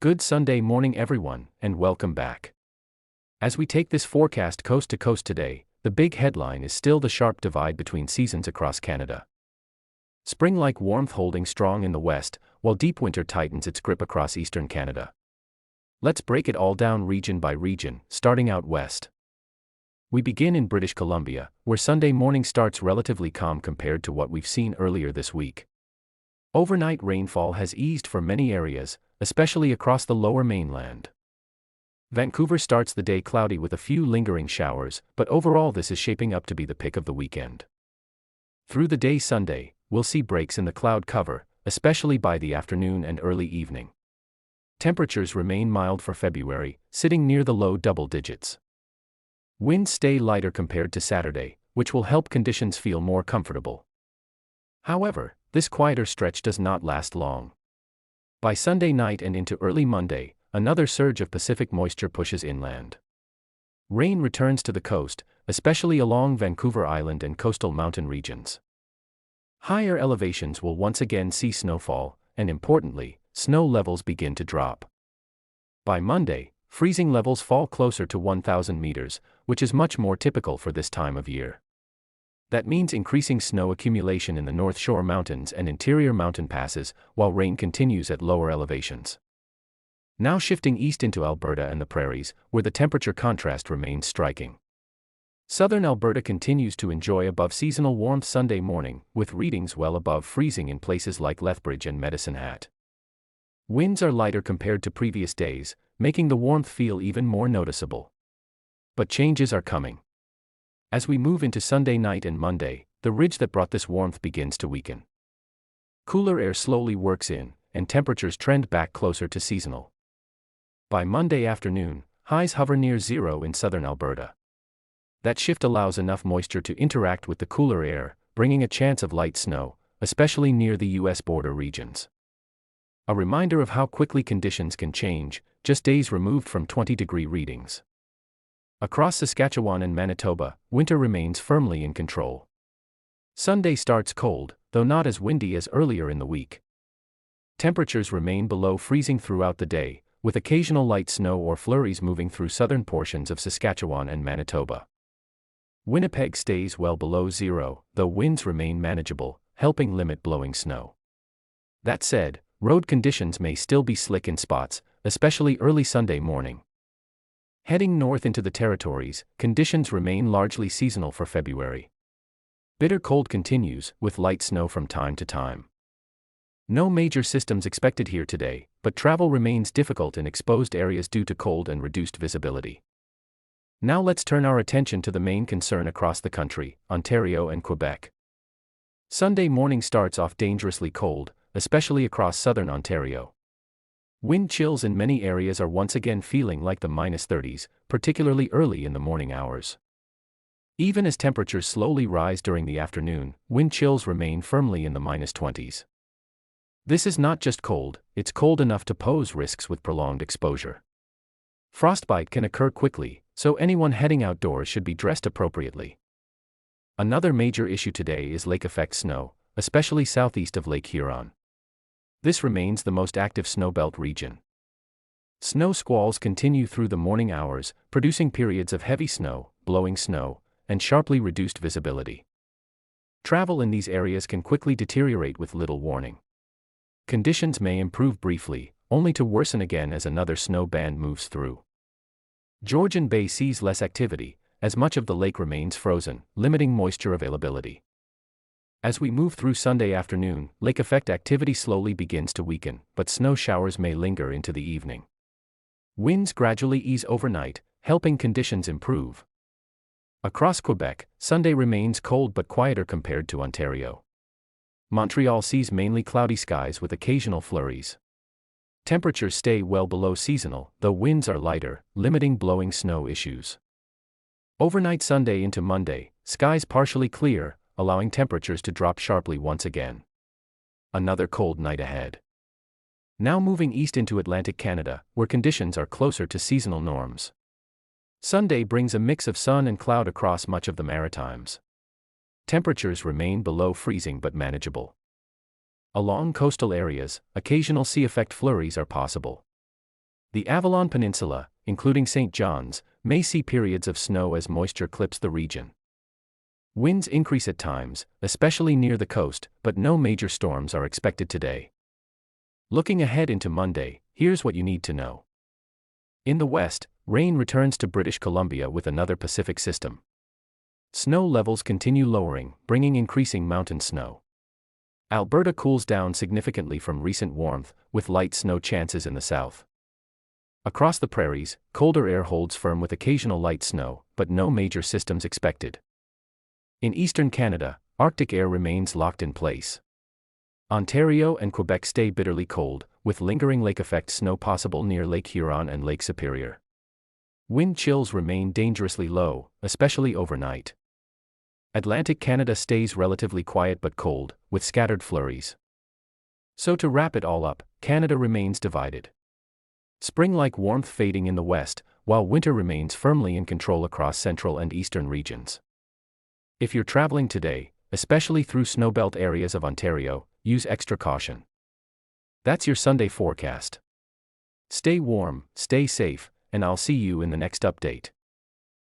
Good Sunday morning, everyone, and welcome back. As we take this forecast coast to coast today, the big headline is still the sharp divide between seasons across Canada. Spring-like warmth holding strong in the west, while deep winter tightens its grip across eastern Canada. Let's break it all down region by region, starting out west. We begin in British Columbia, where Sunday morning starts relatively calm compared to what we've seen earlier this week. Overnight rainfall has eased for many areas, especially across the lower mainland. Vancouver starts the day cloudy with a few lingering showers, but overall this is shaping up to be the pick of the weekend. Through the day Sunday, we'll see breaks in the cloud cover, especially by the afternoon and early evening. Temperatures remain mild for February, sitting near the low double digits. Winds stay lighter compared to Saturday, which will help conditions feel more comfortable. However, this quieter stretch does not last long. By Sunday night and into early Monday, another surge of Pacific moisture pushes inland. Rain returns to the coast, especially along Vancouver Island and coastal mountain regions. Higher elevations will once again see snowfall, and importantly, snow levels begin to drop. By Monday, freezing levels fall closer to 1,000 meters, which is much more typical for this time of year. That means increasing snow accumulation in the North Shore Mountains and interior mountain passes, while rain continues at lower elevations. Now shifting east into Alberta and the prairies, where the temperature contrast remains striking. Southern Alberta continues to enjoy above-seasonal warmth Sunday morning, with readings well above freezing in places like Lethbridge and Medicine Hat. Winds are lighter compared to previous days, making the warmth feel even more noticeable. But changes are coming. As we move into Sunday night and Monday, the ridge that brought this warmth begins to weaken. Cooler air slowly works in, and temperatures trend back closer to seasonal. By Monday afternoon, highs hover near zero in southern Alberta. That shift allows enough moisture to interact with the cooler air, bringing a chance of light snow, especially near the U.S. border regions. A reminder of how quickly conditions can change, just days removed from 20-degree readings. Across Saskatchewan and Manitoba, winter remains firmly in control. Sunday starts cold, though not as windy as earlier in the week. Temperatures remain below freezing throughout the day, with occasional light snow or flurries moving through southern portions of Saskatchewan and Manitoba. Winnipeg stays well below zero, though winds remain manageable, helping limit blowing snow. That said, road conditions may still be slick in spots, especially early Sunday morning. Heading north into the territories, conditions remain largely seasonal for February. Bitter cold continues, with light snow from time to time. No major systems expected here today, but travel remains difficult in exposed areas due to cold and reduced visibility. Now let's turn our attention to the main concern across the country, Ontario and Quebec. Sunday morning starts off dangerously cold, especially across southern Ontario. Wind chills in many areas are once again feeling like the -30s, particularly early in the morning hours. Even as temperatures slowly rise during the afternoon, wind chills remain firmly in the -20s. This is not just cold, it's cold enough to pose risks with prolonged exposure. Frostbite can occur quickly, so anyone heading outdoors should be dressed appropriately. Another major issue today is lake effect snow, especially southeast of Lake Huron. This remains the most active snowbelt region. Snow squalls continue through the morning hours, producing periods of heavy snow, blowing snow, and sharply reduced visibility. Travel in these areas can quickly deteriorate with little warning. Conditions may improve briefly, only to worsen again as another snow band moves through. Georgian Bay sees less activity, as much of the lake remains frozen, limiting moisture availability. As we move through Sunday afternoon, lake effect activity slowly begins to weaken, but snow showers may linger into the evening. Winds gradually ease overnight, helping conditions improve. Across Quebec, Sunday remains cold but quieter compared to Ontario. Montreal sees mainly cloudy skies with occasional flurries. Temperatures stay well below seasonal, though winds are lighter, limiting blowing snow issues. Overnight Sunday into Monday, skies partially clear, allowing temperatures to drop sharply once again. Another cold night ahead. Now moving east into Atlantic Canada, where conditions are closer to seasonal norms. Sunday brings a mix of sun and cloud across much of the Maritimes. Temperatures remain below freezing but manageable. Along coastal areas, occasional sea effect flurries are possible. The Avalon Peninsula, including St. John's, may see periods of snow as moisture clips the region. Winds increase at times, especially near the coast, but no major storms are expected today. Looking ahead into Monday, here's what you need to know. In the west, rain returns to British Columbia with another Pacific system. Snow levels continue lowering, bringing increasing mountain snow. Alberta cools down significantly from recent warmth, with light snow chances in the south. Across the prairies, colder air holds firm with occasional light snow, but no major systems expected. In eastern Canada, Arctic air remains locked in place. Ontario and Quebec stay bitterly cold, with lingering lake effect snow possible near Lake Huron and Lake Superior. Wind chills remain dangerously low, especially overnight. Atlantic Canada stays relatively quiet but cold, with scattered flurries. So to wrap it all up, Canada remains divided. Spring-like warmth fading in the west, while winter remains firmly in control across central and eastern regions. If you're traveling today, especially through snowbelt areas of Ontario, use extra caution. That's your Sunday forecast. Stay warm, stay safe, and I'll see you in the next update.